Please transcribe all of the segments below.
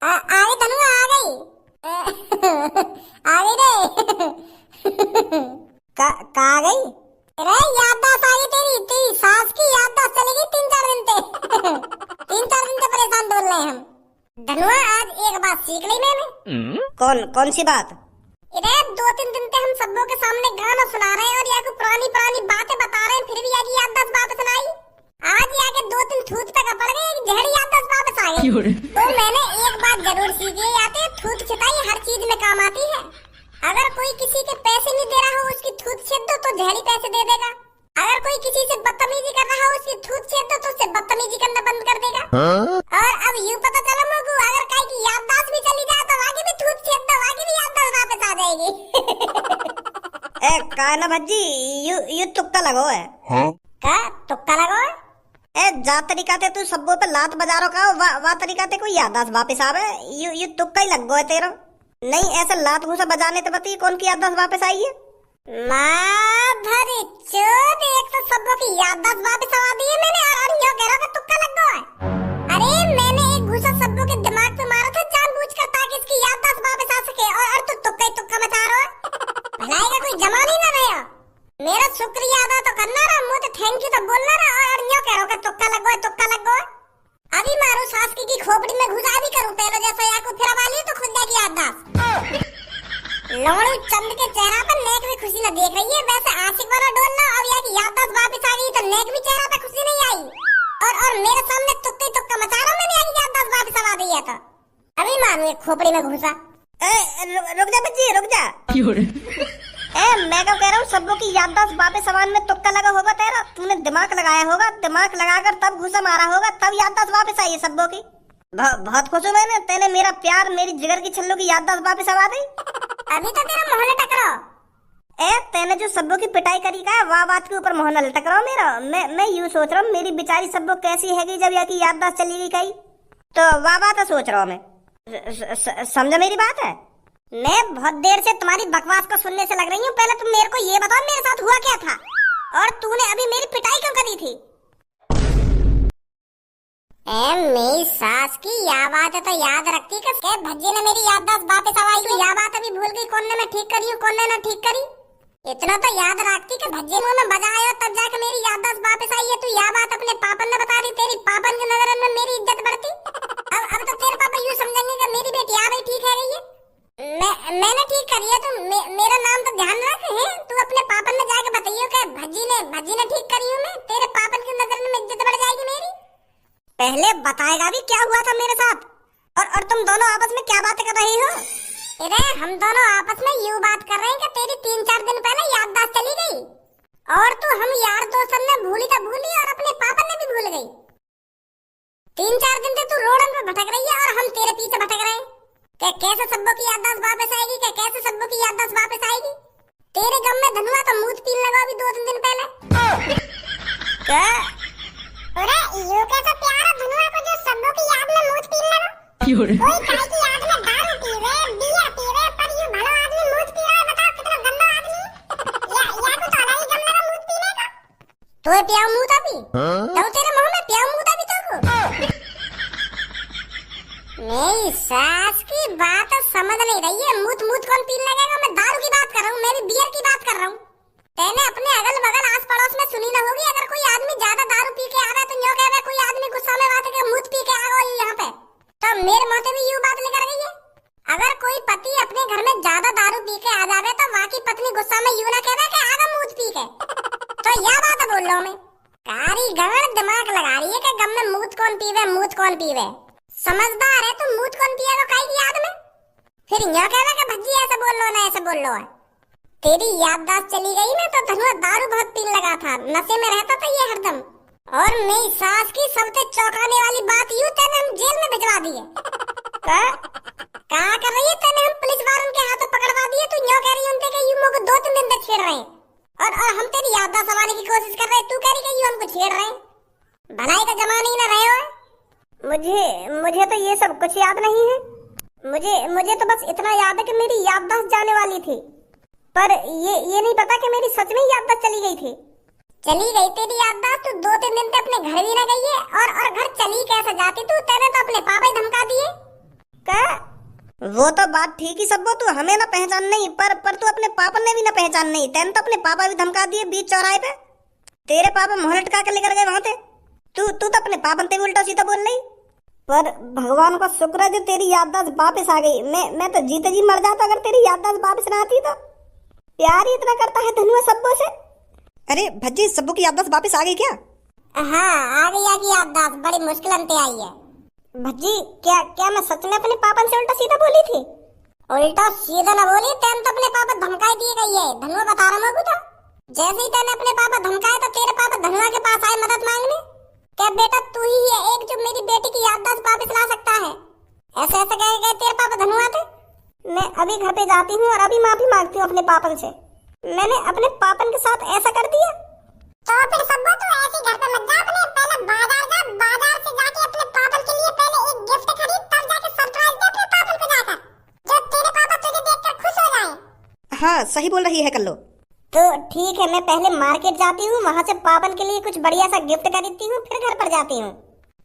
आ गई तनुआ आ गई। आ गई रे। का आ गई? अरे याददाश्त आ गई तेरी तेरी सास की याददाश्त चली गई 3-4 दिन से। 3-4 दिन से परेशान बोल रहे हैं हम। धनुआ आज एक बात सीख ली मैंने। कौन सी बात? अरे 2-3 दिन से हम सबों के सामने गाना सुना रहे हैं और या को पुरानी बातें बता रहे हैं, फिर भी आगे याददाश्त वापस सुनाई। आज आके 2-3 थूत पे पड़ गए, एक जहरी याददाश्त वापस आ गई। तो मैंने एक बात जरूर सीखी है, थूत छिताई हर चीज में काम आती है। अगर कोई किसी के पैसे नहीं दे रहा हो, उसकी थूत छेद दो तो जहरी पैसे दे देगा। अगर कोई किसी से बदतमीजी कर रहा हो, उसकी थूत छेद दो तो उससे बदतमीजी करना बंद कर देगा। और अब यूं पता चला मुझको, अगर कहीं की याददाश्त भी चली जाए तो आगे भी थूत छेद दो, आगे भी याददाश्त वापस आ जाएगी। ए काना भज्जी, यू तुक्का लगो है। का तुक्का लगो है? ए जा तरीका ते तू सबो पे लात बजारो का वा तरीका ते कोई याददाश्त वापस आवे। यू तुक्का ही लग गो है तेरा। नहीं ऐसे लात घुसा बजाने ते बती कौन की याददाश्त वापस आई है? माधरी चोद, एक तो सबों की याददाश्त वापस आ दी है मैंने, और यो कह रहा था तुक्का लग गया है। अरे मैंने एक घुसा सबों के दिमाग पे मारा था जानबूझकर, ताकि इसकी याददाश्त वापस आ सके, और तू तुक्का ही तुक्का मचा रहा है। भलाई का कोई जमान ही ना रहा। मेरा शुक्रिया अदा तो करना रहा, मुझे तो थैंक यू तो बोलना रहा, और यो कह रहा था तुक्का लग गया, तुक्का लग गया। अभी मारू सास की खोपड़ी में घुसा भी करूं पहले जैसा, या को फिर वाली तो खुद जाएगी याददाश्त। लोड़ू चंद के चेहरा पर नेक भी खुशी न देख रही है, वैसे आशिक वाला डोलना, अब या की याददाश्त वापस आ गई तो नेक भी चेहरा पे खुशी नहीं आई। और मेरे सामने तुक्का ही तुक्का मचा रहा, मैंने या की याददाश्त वापस आ दी है तो अभी मारू एक खोपड़ी में घुसा। रुक जा बच्ची रुक जा। मैं क्या कह रहा हूँ, सबों की याददाश्त वापस सामान में तुक्का लगा होगा तेरा। तूने दिमाग लगाया होगा, दिमाग लगाकर तब घुसा मारा होगा, तब याददाश्त वापस आई है सबों की। बहुत खुश हूँ मैंने, तेने मेरा प्यार मेरी जिगर की छल्लों की याददाश्त वापस आ गई। अभी तो तेरा मोहन टकराओ। तेने जो सबों की पिटाई करी का वाह बात के ऊपर मोहन टकराओ मेरा। मैं यूँ सोच रहा हूँ मेरी बेचारी सबों कैसी है जब या की याददाश्त चली गई कहीं, तो वाह बात सोच रहा हूँ मैं। समझा मेरी बात है? मैं बहुत देर से तुम्हारी बकवास को सुनने से लग रही हूँ। पहले तुम मेरे को ये बताओ मेरे साथ हुआ क्या था, और तूने अभी मेरी पिटाई क्यों करी थी? मेरी सास की या बात है तो याद रखती कि भज्जी ने मेरी याददाश्त वापस आवाई थी। या बात अभी भूल गई, कौन ने मैं ठीक करी हूँ कौन ने ना ठीक करी। इतना तो याद रखती कि भज्जी मुंह में बजाया तब जाके मेरी याददाश्त वापस आई है। तू या बात अपने पापन ने बता दी, तेरी पापन की नजर में मेरी इज्जत बढ़ती। अब तो तेरे पापा यूँ समझेंगे कि मेरी बेटी आ गई ठीक है रही है। मैंने ठीक करी है, तू मेरा नाम तो ध्यान रख है। तू अपने पापन में जाके बताइयो कि भज्जी ने ठीक करी हूँ मैं, तेरे पापन की नजर में इज्जत बढ़ जाएगी मेरी। पहले बताएगा भी क्या हुआ था मेरे साथ, और तुम दोनों आपस में क्या बातें कर रही हो? अरे हम दोनों आपस में यूं बात कर रहे हैं कि तेरी 3-4 दिन पहले याददाश्त चली गई, और तू हम यार दोस्त ने भूली तो भूली, और अपने पापा ने भी भूल गई। 3-4 दिन से तू रोड पे भटक रही है और हम तेरे पीछे भटक रहे हैं कि कैसे सबों की याददाश्त वापस आएगी, कि कैसे सबों की याददाश्त वापस आएगी। तेरे गम में धनुआ तो मूत पीन लगा अभी 2-3 दिन पहले। क्या? अरे यू कैसे प्यारा धनुआ को जो सबों की याद में मूत पीन लगा? कोई काय की याद में दारू पीवे, बियर पीवे, पर यू भला आदमी मूत पी रहा है, बताओ कितना गंदा आदमी है। या को तो अलग ही गम लगा मूत पीने का। तोए पियाऊ मूत अभी तो तेरे मुंह में पियाऊ मूत अभी तो मेरी सास की बात समझ नहीं रही है। मूत कौन पीने लगेगा? मैं दारू की बात कर रहा हूँ, मैं भी बियर की बात कर रहा हूँ। तेने अपने अगल बगल आस पड़ोस में सुनी न होगी, अगर कोई आदमी ज्यादा दारू पी के आ रहा है तो यूं कह रहा है कोई आदमी गुस्सा में बात है मूत पी के आ गया यहाँ पे, तो मेरे मुंह से भी यूं बात निकल गई है। अगर कोई पति अपने घर में ज्यादा दारू पी के आ जावे तो वहाँ की पत्नी गुस्सा में यूं ना कह रहा कि आगा मूत पी के, तो यह बात बोल रहा हूँ मैं। कारीगर दिमाग लगा रही है कि गम में मूत कौन पीवे। समझदार है तू, मूत कौन पिएगा काई की याद में, फिर यूं कह रहा कि भज्जी ऐसे बोल लो ना ऐसे बोल लो है। तेरी याददाश्त चली गई ना तो धनुआ दारू बहुत पीने लगा था, नशे में रहता था ये हरदम। और मेरी सास की सबसे चौंकाने वाली बात यूं तेने हम जेल में भिजवा दी है। क्या कर रही है? तेने हम पुलिस वालों के हाथों पकड़वा दिए, तू यूं कह रही है उनके कि यूं को 2-3 दिन तक छेड़ रहे हैं, और हम तेरी याददाश्त संभालने की कोशिश कर रहे हैं, तू कह रही है यूं हमको छेड़ रहे हैं। भलाई का जमाना ही ना रहे हो। मुझे तो ये सब कुछ याद नहीं है। मुझे तो बस इतना याद है कि मेरी याददाश्त जाने वाली थी, पर ये नहीं पता कि मेरी सच में याददाश्त चली गई थी। चली गई तेरी याददाश्त? तू 2-3 दिन तक अपने घर भी ना गई है, और घर चली कैसे जाती तू? तेने तो अपने पापा ही धमका दिए। क्या? वो तो बात ठीक ही सब, तू हमें ना पहचान नहीं, पर तू अपने पापा ने भी ना पहचान नहीं। तेन तो अपने पापा भी धमका दिए बीच चौराहे पे। तेरे पापा मोहर लटका के लेकर गए वहां थे। तू तो अपने पापा से उल्टा सीधा बोल रही। पर भगवान का शुक्र है जो तेरी याददाश्त वापस आ गई। मैं तो जीते जी मर जाता अगर तेरी याददाश्त वापस ना आती तो। प्यार ही इतना करता है धनुआ सब्बो से। अरे भज्जी, सब्बो की याददाश्त वापस आ गई क्या? हाँ, आ गई आगे याददाश्त, बड़ी मुश्किल अंते आई है। भज्जी, क्या मैं सच में अपने पापा से उल्टा सीधा बोली थी? उल्टा सीधा ना बोली, तेन तो अपने पापा धमकाई दिए गई है। धनुआ बता रहा हूँ तो जैसे ही तेने अपने पापा धमकाए तो तेरे पापा धनुआ के पास आए मदद मांगने। क्या बेटा तू ही है एक जो मेरी बेटी की याददाश्त वापस ला सकता है? ऐसे ऐसे कह गए तेरे पापा धनुआ थे। मैं अभी घर पे जाती हूँ और अभी माफी मांगती हूँ अपने पापन से। मैंने अपने पापन के साथ ऐसा कर दिया। तो फिर सब्बो तू ऐसे घर पे मत जा, अपने पहले बाजार जा, बाजार से जाके अपने पापन के लिए पहले एक गिफ्ट खरीद, तब जाके सरप्राइज दे अपने पापन को जाकर, जो तेरे पापा तुझे देखकर खुश हो जाए। हाँ, सही बोल रही है कल्लो। तो ठीक है, मैं पहले मार्केट जाती हूँ, वहाँ से पापन के लिए कुछ बढ़िया सा गिफ्ट खरीदती हूँ, फिर घर पर जाती हूँ।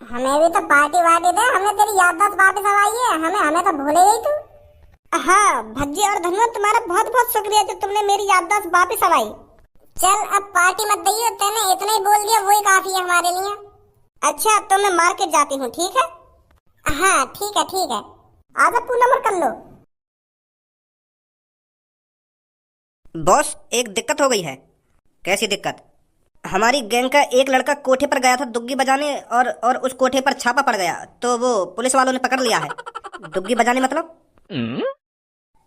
हमें भी तो पार्टी वार्टी दे, हमें तेरी याददाश्त वापस आई है, हमें तो भूले गई तू। हाँ भज्जी और धनुआ, तुम्हारा बहुत बहुत शुक्रिया जो तुमने मेरी याददाश्त वापस आई। चल अब पार्टी मत दियो, तेने इतना ही बोल दिया वही काफी है हमारे लिए। अच्छा, तो मैं मार्केट जाती हूँ, ठीक है? हाँ ठीक है ठीक है। आजा पूनम कर लो। बॉस, एक दिक्कत हो गई है। कैसी दिक्कत? हमारी गैंग का एक लड़का कोठे पर गया था दुग्गी बजाने और उस कोठे पर छापा पड़ गया, तो वो पुलिस वालों ने पकड़ लिया है। दुग्गी बजाने मतलब?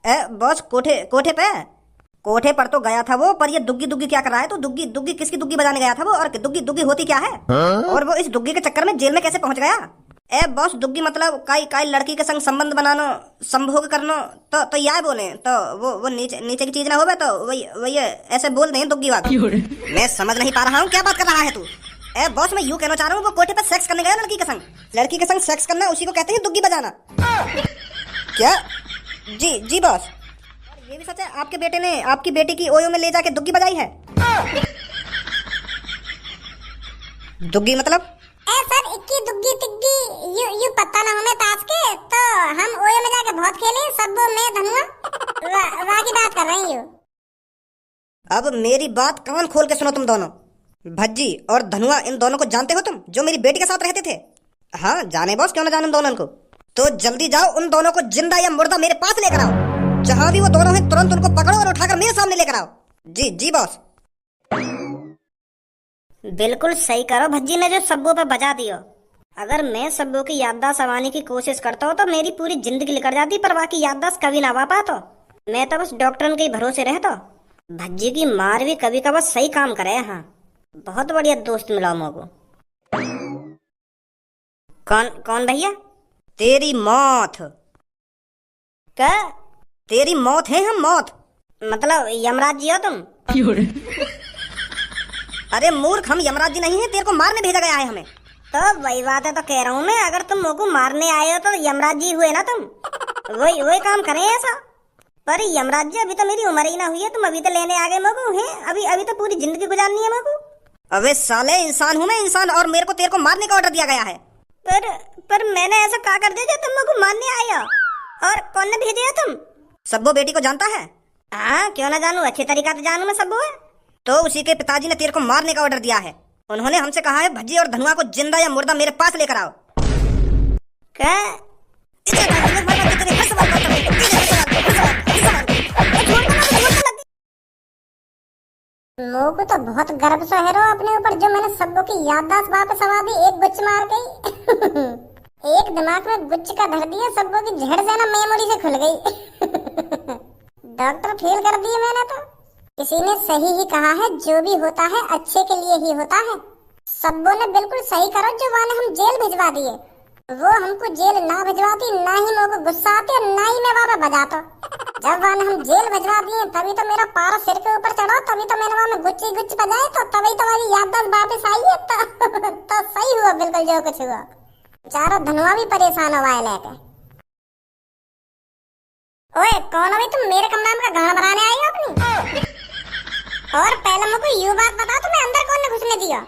बॉस, कोठे पे कोठे पर तो गया था वो, पर ये दुग्गी दुग्गी क्या कर रहा है? तो दुग्गी किसकी दुग्गी बजाने गया था वो? और दुग्गी होती क्या है? और वो इस दुग्गी के चक्कर में जेल में कैसे पहुंच गया? बॉस, दुग्गी मतलब काई लड़की के संग संबंध बनानो, संभोग करनो, तो या बोले तो वो नीचे की चीज ना होवे तो वही ऐसे बोल दें दुग्गी बात। मैं समझ नहीं पा रहा हूँ क्या बात कर रहा है तू। बॉस, मैं यूँ कहना चाह रहा हूँ वो कोठे पर सेक्स करने गया लड़की के संग सेक्स करना, उसी को कहते हैं दुग्गी बजाना। क्या? जी बॉस। ये भी सच है, आपके बेटे ने आपकी बेटी की ओयो में ले जाके दुग्गी बजाई है? दुग्गी मतलब? सर, इक्की दुग्गी तिग्गी यू पता ना हमें ताज के, तो हम ओयो में जाके बहुत खेले सब में धनुआ वाह की बात कर रही हूँ। अब मेरी बात कान खोल के सुनो तुम दोनों। भज्जी और धनुआ, इन दोनों को जानते हो तुम, जो मेरी बेटी के साथ रहते थे? हाँ जाने बॉस, क्यों ना जाने उन दोनों को। तो जल्दी जाओ, उन दोनों को जिंदा या मुर्दा मेरे पास लेकर आओ। जहां भी वो दोनों हैं तुरंत उनको पकड़ो और उठाकर मेरे सामने लेकर आओ। जी बॉस। बिल्कुल सही करो भज्जी ने जो सब्बों पे बजा दियो। अगर मैं सब्बों की याददाश्त संभालने की कोशिश करता हूँ तो मेरी पूरी जिंदगी निकल जाती, पर बाकी याददाश्त कभी ना आ पाता। मैं तो बस डॉक्टर के भरोसे रहता। भज्जी की मार भी कभी कभार सही काम करे। हाँ, बहुत बढ़िया दोस्त मिला मुझको। कौन भैया? तेरी मौत। क्या? तेरी मौत है हम मौत? मतलब यमराज जी हो तुम? अरे मूर्ख, हम यमराज जी नहीं है, तेरे को मारने भेजा गया है हमें। तो वही बात है तो कह रहा हूँ मैं, अगर तुम मुझको मारने आए हो तो यमराज जी हुए ना तुम। वही काम करें ऐसा। पर यमराज जी, अभी तो मेरी उम्र ही ना हुई है, तुम अभी तो लेने आ गए मुझको हैं। अभी तो पूरी जिंदगी गुजारनी है मुझको। अबे साले, इंसान हूँ मैं इंसान, और मेरे को तेरे को मारने का ऑर्डर दिया गया है। पर मैंने ऐसा क्या कर दिया जो तुम मुझको मारने आए हो? और कौन ने भेजा तुम? सब्बो बेटी को जानता है? हाँ, क्यों ना जानू, अच्छी तरीका से जानू मैं सब्बो है। तो उसी के पिताजी ने तेरे को मारने का ऑर्डर दिया है। उन्होंने हमसे कहा है भज्जी और धनुआ को जिंदा या मुर्दा मेरे पास लेकर आओ। क्या? लोगों को तो बहुत गर्व सा है रो अपने ऊपर, जो मैंने सबको की याददाश्त वापस सवा दी एक गुच्छ मार गई। एक दिमाग में गुच्छ का धर दिया, सबको की झड़ से ना मेमोरी से खुल गई। डॉक्टर फेल कर दिए मैंने तो। किसी ने सही ही कहा है, जो भी होता है अच्छे के लिए ही होता है। सबो ने बिल्कुल सही करो, जो वाले हम जेल भिजवा दिए, वो हमको जेल ना भिजवाती, ना ही मुझको गुस्सा आती, ना ही मैं वहाँ बजाता। जब वाले हम जेल भिजवा दिए तभी तो मेरा पारा सिर के ऊपर चढ़ा, तभी तो मैंने वहाँ गुच्ची गुच्च बजाए, तो तभी तो मेरी याददाश्त वापस आई है। तो सही हुआ बिल्कुल जो कुछ हुआ। बेचारा धनुआ भी परेशान हुआ है लेके। ओए कौन हो तुम? मेरे कमरा में गाना बनाने आई हो अपनी? और पहले मुझको यू बात बता, तुम्हें अंदर कौन ने घुसने दिया?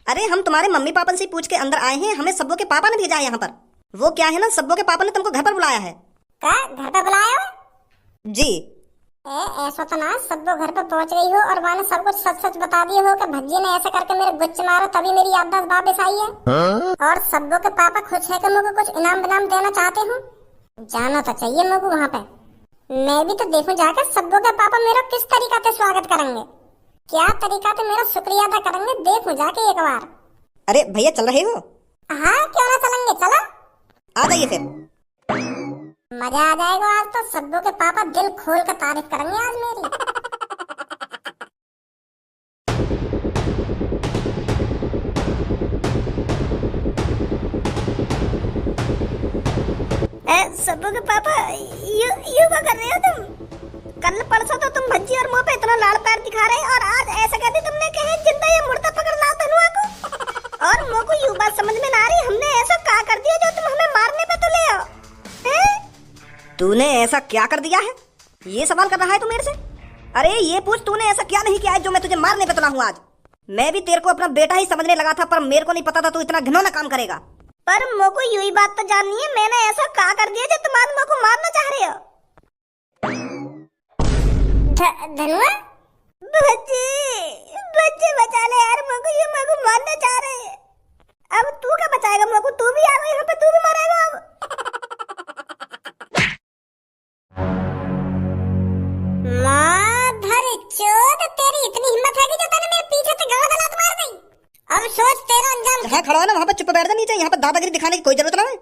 अरे हम तुम्हारे मम्मी पापा से पूछ के अंदर आए हैं, हमें सबों के पापा ने भेजा है यहाँ पर। वो क्या है ना, सब्बो के पापा ने तुमको घर पर बुलाया है। क्या घर पे बुलाया हो? जी। ऐसा तो ना सब्बो घर पे पहुंच गई हो और वहां सब कुछ सच सच बता दिए हो कि भज्जी ने ऐसे करके मेरे गुच्छ मारा तभी मेरी याददाश्त वापस आई है। और सब्बो के पापा खुश है कि मुझे कुछ इनाम विनाम देना चाहते हो। जाना तो चाहिए मुझे वहाँ पे। मैं भी तो देखूं जाकर सब्बो के पापा मेरा किस तरीका से स्वागत करेंगे, क्या तरीका से मेरा शुक्रिया अदा करेंगे, देखूं जाके एक बार। अरे भैया चल रहे हो? हाँ क्यों ना चलेंगे, चलो आ जाइए फिर। मजा आ जाएगा आज तो। सब्बो के पापा दिल खोल कर तारीफ करेंगे आज मेरी। सब्बो के पापा यू क्या कर रहे हो तुम? कल परसों तो तुम भज्जी और मुंह पे इतना लाड़ पैर दिखा रहे और आज ऐसा कहते तुमने कहे जिंदा या मुर्दा पकड़ लाओ धनुआ को। और मुंह को यूं बात समझ में ना आ रही, हमने ऐसा क्या कर दिया जो तुम हमें मारने पे तुले हो? तूने ऐसा क्या कर दिया है, ये सवाल कर रहा है तू मेरे से? अरे ये पूछ तूने ऐसा क्या नहीं किया है जो मैं तुझे मारने पे तुला हूँ आज? मैं भी तेरे को अपना बेटा ही समझने लगा था, पर मेरे को नहीं पता था तू इतना घिनौना काम करेगा। पर मोको यही बात तो जाननी है, मैंने ऐसा क्या कर दिया जो तुम आज मोको मारना चाह रहे हो? धनुआ बच्चे बच्चे बचा ले यार, मोको मारना चाह रहे हैं। अब तू क्या बचाएगा मोको? तू भी आ गई यहाँ पे, तू भी मरेगा अब। माधर चोद, तेरी इतनी हिम्मत है कि जो तूने मेरे पीछे से गला गला मार दी। अब सोच तेरा अंजाम। जहाँ खड़ा है ना वहाँ पे चुप बैठ जा, नीचे यहाँ पे दादागिरी दिखाने की कोई जरूरत ना है।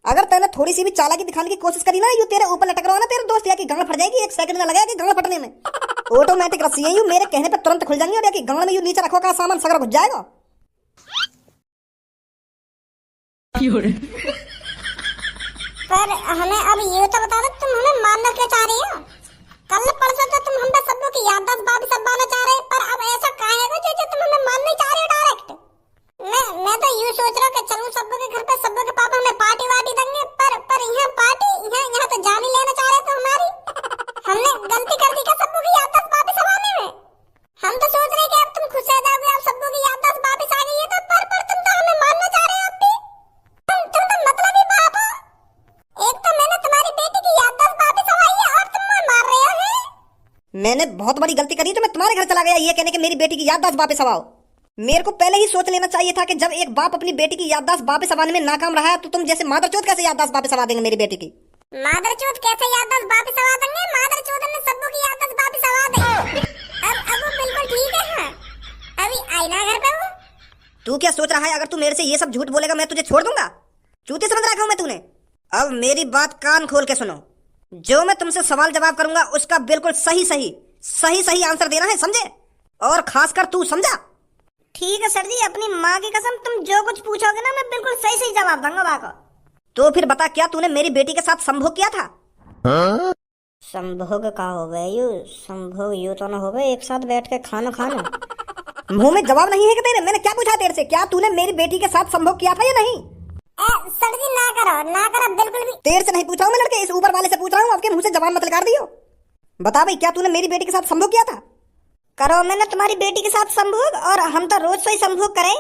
अगर तूने थोड़ी सी भी चालाकी दिखाने की कोशिश करी ना, यू तेरे ऊपर लटक रहा है ना, तेरे दोस्त या की गंगल फट जाएगी, एक सेकंड ना लगेगा गंगल फटने में। ऑटोमेटिक रस्सी है, यू मेरे कहने पे तुरंत खुल जाएंगी और या की गंगल में यू नीचे रखो का सामान सगरा घुस जाएगा। पर हमें अब ये तो बता दो, तुम हमें मारना क्यों चाह रही हो? कल परसों तो तुम हम पे सब लोग की याददाश्त वापस बनवाना चाह रहे, पर अब ऐसा काहे है जो तुम हमें मारना ही चाह रहे हो डायरेक्ट? मैं तो यूं सोच रहा हूं कि चलूं सब्बो के घर पे, सब्बो के पापा हमें पार्टी वार्टी देंगे, पर यहाँ पार्टी यहाँ तो जान ही लेना चाह रहे तो हमारी। हमने गलती कर दी क्या सब्बो की याददाश्त वापस बनवाने में? हम तो सोच रहे कि अब तुम खुश रह जाओगे, अब सब्बो की याददाश्त वापस आ गई है तो, पर तुम तो हमें मारना चाह रहे हो अब भी। तुम तो मतलब ही बाप हो। एक तो मैंने तुम्हारी बेटी की याददाश्त वापस आई है और तुम मुझे मार रहे हो। मैंने बहुत बड़ी गलती करी तो मैं तुम्हारे घर चला गया ये कहने के मेरी बेटी की याददाश्त वापस आवाओ। मेरे को पहले ही सोच लेना चाहिए था कि जब एक बाप अपनी बेटी की याददाश्त वापस आवाने में नाकाम रहा है तो तुम जैसे मादरचोद कैसे याददाश्त वापस आवा देंगे मेरी बेटी की? मादरचोद कैसे याददाश्त वापस आवा देंगे? मादरचोद ने सब्बो की याददाश्त वापस आवा दी। अब वो बिल्कुल ठीक है। हाँ अभी आई ना घर पे वो। तू क्या सोच रहा है अगर तू मेरे से ये सब झूठ बोलेगा मैं तुझे छोड़ दूंगा? चूते समझ रखा हूं मैं तूने? अब मेरी बात कान खोल के सुनो, जो मैं तुमसे सवाल जवाब करूंगा उसका बिल्कुल सही आंसर देना है, समझे? और खासकर तू, समझा? ठीक है सर जी, अपनी माँ की कसम तुम जो कुछ पूछोगे ना मैं बिल्कुल सही जवाब दूंगा बाको। तो फिर बता, क्या तूने मेरी बेटी के साथ संभोग किया था? संभोग का हो गए यू? संभोग यू तो ना हो गए एक साथ बैठ के खाना मुंह में जवाब नहीं है कि तेरे? मैंने क्या पूछा तेरे से, क्या तूने मेरी बेटी के साथ संभोग किया था या नहीं? सर जी ना करो बिल्कुल भी। तेरे से नहीं पूछा हूँ मैं लड़के, इस ऊपर वाले से पूछ रहा हूँ, आपके मुंह से जबान मत निकाल दियो। बता भाई, क्या तूने मेरी बेटी के साथ संभोग किया था? करो मैंने तुम्हारी बेटी के साथ संभोग, और हम तो रोज से ही संभोग करें।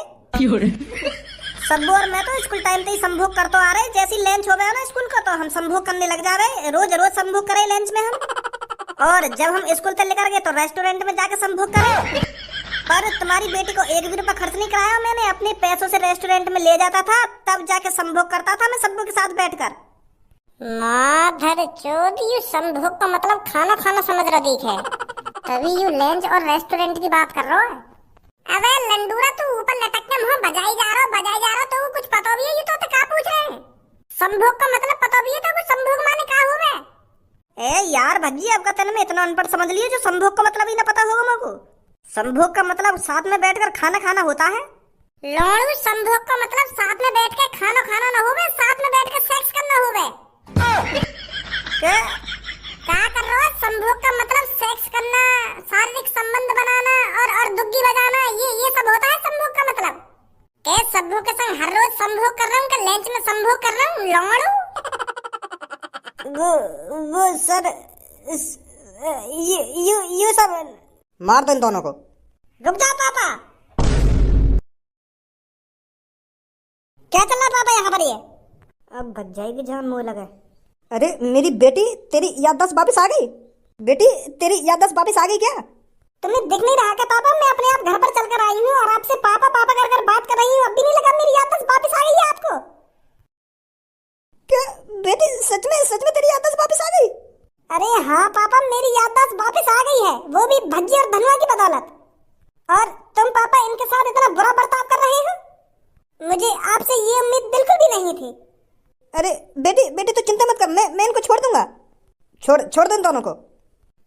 सब्बो और मैं तो स्कूल टाइम पे ही संभोग करते आ रहे, जैसी लंच हो गया ना स्कूल का तो हम संभोग करने लग जा रहे, रोज संभोग करे लंच में हम। और जब हम स्कूल से लेकर गए तो रेस्टोरेंट में जाके संभोग करे। पर तुम्हारी बेटी को एक भी रुपया खर्च नहीं कराया मैंने, अपने पैसों से रेस्टोरेंट में ले जाता था, तब जाके संभोग करता था मैं सब्बो के साथ बैठकर। माधर चोद, यू संभोग का मतलब खाना समझ रहा दिख है, तभी यू लंच और रेस्टोरेंट की बात कर रहा है। अबे लंडूरा, तू ऊपर लटक के मुंह बजाई जा रहा तो कुछ पता भी है ये तो क्या पूछ रहे हैं? संभोग का मतलब पता भी है तो कुछ संभोग माने क्या हो गए? ए यार भज्जी, आपका तन में इतना अनपढ़ समझ लिए जो संभोग का मतलब ही ना पता होगा मेरे को। संभोग का मतलब साथ में बैठकर खाना होता है। लोड़ू, संभोग का मतलब साथ में बैठ के खाना ना होवे, साथ में बैठ के सेक्स करना होवे। क्या कर रहा है? संभोग का मतलब सेक्स करना, शारीरिक संबंध बनाना और दुग्गी बजाना, ये सब होता है संभोग का मतलब। क्या सब्बू के संग हर रोज संभोग कर रहा हूँ, क्या लंच में संभोग कर रहा हूँ? लोड़ू वो सर ये सब मार दो इन दोनों को। रुक जा पापा। क्या चल रहा पापा यहाँ पर? ये अब भज जाएगी जहाँ मुंह लगे। अरे मेरी बेटी, तेरी याददाश्त वापस आ गई? बेटी, तेरी याददाश्त वापस आ गई क्या? तुम्हें दिख नहीं रहा क्या पापा? मैं अपने आप घर पर चलकर आई हूँ और आपसे पापा पापा कर कर बात कर रही हूँ। अब भी नहीं लगा मेरी याददाश्त वापस आ गई है आपको? क्या बेटी, सच में तेरी याददाश्त वापस आ गई? अरे हाँ पापा, मेरी याददाश्त वापस आ गई है, वो भी भज्जी और धनुआ की बदौलत। और तुम पापा इनके साथ इतना बुरा बर्ताव कर रहे हो, मुझे आपसे ये उम्मीद बिल्कुल भी नहीं थी। अरे बेटी तू चिंता मत कर, मैं इनको छोड़ दूंगा। छोड़ दो इन दोनों को।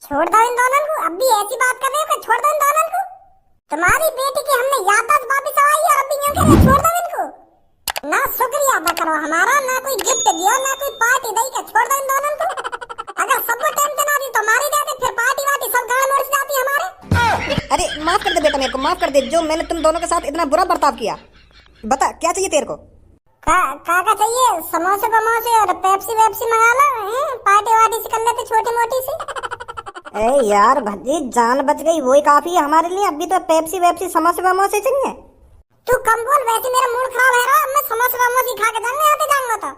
छोड़ दो इन दोनों को? अब भी ऐसी बात कर रहे हो कि छोड़ दो इन दोनों को? तुम्हारी बेटी की हमने याददाश्त वापस आई और अभी यूं कह रहे छोड़ दो इनको? ना शुक्रिया अदा करो हमारा, ना कोई गिफ्ट दिया, ना कोई पार्टी दी के छोड़ दो इन दोनों को। अगर सबको टेंशन आ रही तो मारी जाते, फिर पार्टी वार्टी सब गाड़ मोड़ से जाती हमारे। अरे माफ कर दे बेटा, मेरे को माफ कर दे, जो मैंने तुम दोनों के साथ इतना बुरा बर्ताव किया। बता क्या चाहिए तेरे को? का चाहिए? समोसे बमोसे और पेप्सी वेप्सी मंगा लो, पार्टी वार्टी से कर लेते छोटी मोटी सी। अरे यार भज्जी, जान बच गई, वही काफी है हमारे लिए। अभी तो पेप्सी वेप्सी समोसे वमोसे चाहिए। तू कम बोल, वैसे मेरा मूड खराब है रहा, मैं समोसे वमोसे खा के जाऊंगा आते जाऊंगा तो।